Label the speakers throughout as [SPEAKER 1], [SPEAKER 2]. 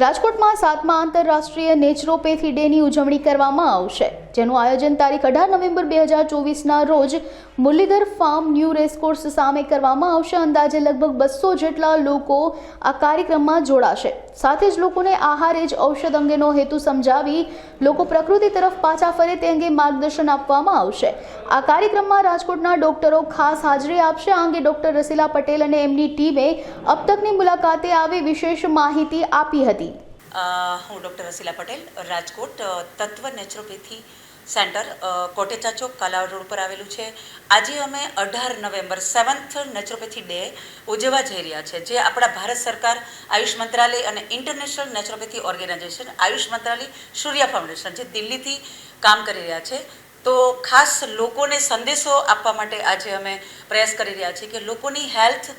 [SPEAKER 1] રાજકોટમાં 7મા આંતરરાષ્ટ્રીય નેચરોપેથી ડેની ઉજવણી કરવામાં આવશે, જેનું આયોજન તારીખ 18 નવેમ્બર 2024ના રોજ મુરલીધર ફાર્મ ન્યૂ રેસકોર્સ સામે કરવામાં આવશે। અંદાજે લગભગ 200 જેટલા લોકો આ કાર્યક્રમમાં જોડાશે। સાથે જ લોકોને આહાર એ જ ઔષધ અંગેનો હેતુ સમજાવી લોકો પ્રકૃતિ તરફ પાછા ફરે તે અંગે માર્ગદર્શન આપવામાં આવશે। આ કાર્યક્રમમાં રાજકોટના ડોક્ટરો ખાસ હાજરી આપશે। આ અંગે ડોક્ટર રસીલા પટેલ અને એમની ટીમે અબ તકની મુલાકાતે આવી વિશેષ માહિતી આપી હતી।
[SPEAKER 2] હું ડૉક્ટર રસીલા પટેલ, રાજકોટ તત્વ નેચરોપેથી સેન્ટર કોટેચા ચોક કાલાવડ રોડ પર આવેલું છે। આજે અમે 18 નવેમ્બર 7th નેચરોપેથી ડે ઉજવવા જઈ રહ્યા છે, જે આપણા ભારત સરકાર, આયુષ મંત્રાલય અને ઇન્ટરનેશનલ નેચરોપેથી ઓર્ગેનાઇઝેશન આયુષ મંત્રાલય સૂર્યા ફાઉન્ડેશન જે દિલ્હીથી કામ કરી રહ્યા છે। તો ખાસ લોકોને સંદેશો આપવા માટે આજે અમે પ્રયાસ કરી રહ્યા છીએ કે લોકોની હેલ્થ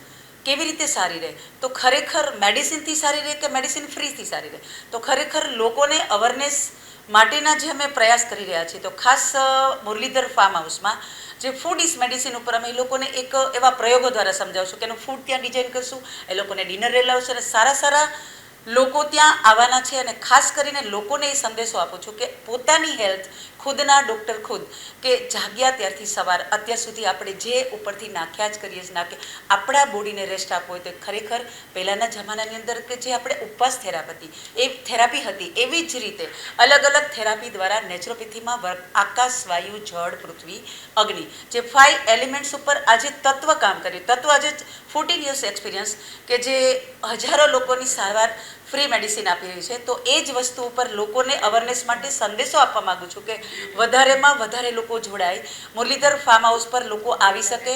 [SPEAKER 2] કેવી રીતે સારી રહે, તો ખરેખર મેડિસિનથી સારી રહે કે મેડિસિન ફ્રીથી સારી રહે, તો ખરેખર લોકોને અવેરનેસ માટેના જે અમે પ્રયાસ કરી રહ્યા છીએ। તો ખાસ મુરલીધર ફાર્મ હાઉસમાં જે ફૂડ ઇઝ મેડિસિન ઉપર અમે એ લોકોને એક એવા પ્રયોગો દ્વારા સમજાવશું કે એનું ફૂડ ત્યાં ડિઝાઇન કરશું, એ લોકોને ડિનર રેલાવશું અને સારા સારા લોકો ત્યાં આવવાના છે। અને ખાસ કરીને લોકોને એ સંદેશો આપું છું કે પોતાની હેલ્થ ખુદના ડૉક્ટર ખુદ કે જાગ્યા ત્યારથી સવાર અત્યાર સુધી આપણે જે ઉપરથી નાખ્યા જ કરીએ છીએ નાખે આપણા બોડીને રેસ્ટ આપવો હોય તો ખરેખર પહેલાંના જમાનાની અંદર કે જે આપણે ઉપવાસ થેરાપી હતી એવી જ રીતે અલગ અલગ થેરાપી દ્વારા નેચરોપેથીમાં આકાશ, વાયુ, જળ, પૃથ્વી, અગ્નિ જે 5 એલિમેન્ટ્સ ઉપર આજે તત્વ કામ કર્યું। તત્વ આજે 14 years એક્સપિરિયન્સ કે જે હજારો લોકોની સારવાર ફ્રી મેડિસિન આપી રહી છે। તો એ જ વસ્તુ ઉપર લોકોને અવેરનેસ માટે સંદેશો આપવા માગું છું કે વધારેમાં વધારે લોકો જોડાય, મુરલીધર ફાર્મ હાઉસ પર લોકો આવી શકે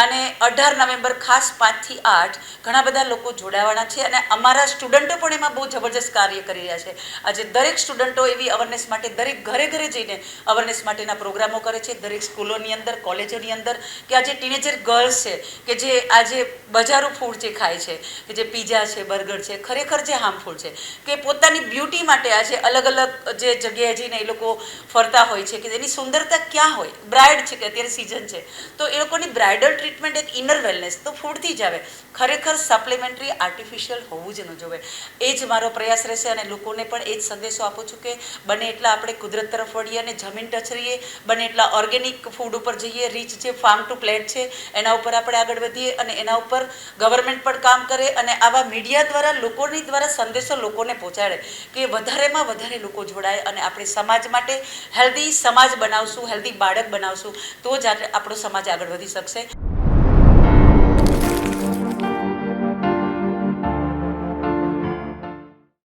[SPEAKER 2] અને 18 નવેમ્બર ખાસ 5 થી 8 ઘણા બધા લોકો જોડાવાના છે અને અમારા સ્ટુડન્ટો પણ એમાં બહુ જબરજસ્ત કાર્ય કરી રહ્યા છે। આજે દરેક સ્ટુડન્ટો એવી અવેરનેસ માટે દરેક ઘરે ઘરે જઈને અવેરનેસ માટેના પ્રોગ્રામો કરે છે, દરેક સ્કૂલોની અંદર, કોલેજોની અંદર કે આજે ટીનેજર ગર્લ્સ છે કે જે આજે બજારું ફૂડ જે ખાય છે કે જે પીઝા છે, બર્ગર છે, ખરેખર જે હાર્મફુલ છે કે પોતાની બ્યુટી માટે આજે અલગ અલગ જે જગ્યાએ જઈને એ લોકો ફરતા હોય છે કે એની સુંદરતા ક્યાં હોય, બ્રાઇડ છે કે અત્યારે સિઝન છે તો એ લોકોની બ્રાઇડલ ટ્રીટમેન્ટ એક ઇનર વેલનેસ તો ફૂડથી જ આવે, ખરેખર સપ્લિમેન્ટરી આર્ટિફિશિયલ હોવું જ ન જોવે। એ જ મારો પ્રયાસ રહેશે અને લોકોને પણ એ જ સંદેશો આપું છું કે બને એટલા આપણે કુદરત તરફ વળીએ અને જમીન ટચ રહીએ, બને એટલા ઓર્ગેનિક ફૂડ ઉપર જઈએ, રીચ જે ફાર્મ ટુ પ્લેટ છે એના ઉપર આપણે આગળ વધીએ અને એના ઉપર ગવર્મેન્ટ પણ કામ કરે અને આવા મીડિયા દ્વારા લોકોની દ્વારા સંદેશો લોકોને પહોંચાડે કે વધારેમાં વધારે લોકો જોડાય અને આપણે સમાજ માટે હેલ્ધી સમાજ બનાવશું, હેલ્ધી બાળક બનાવશું તો જ આપણો સમાજ આગળ વધી શકશે।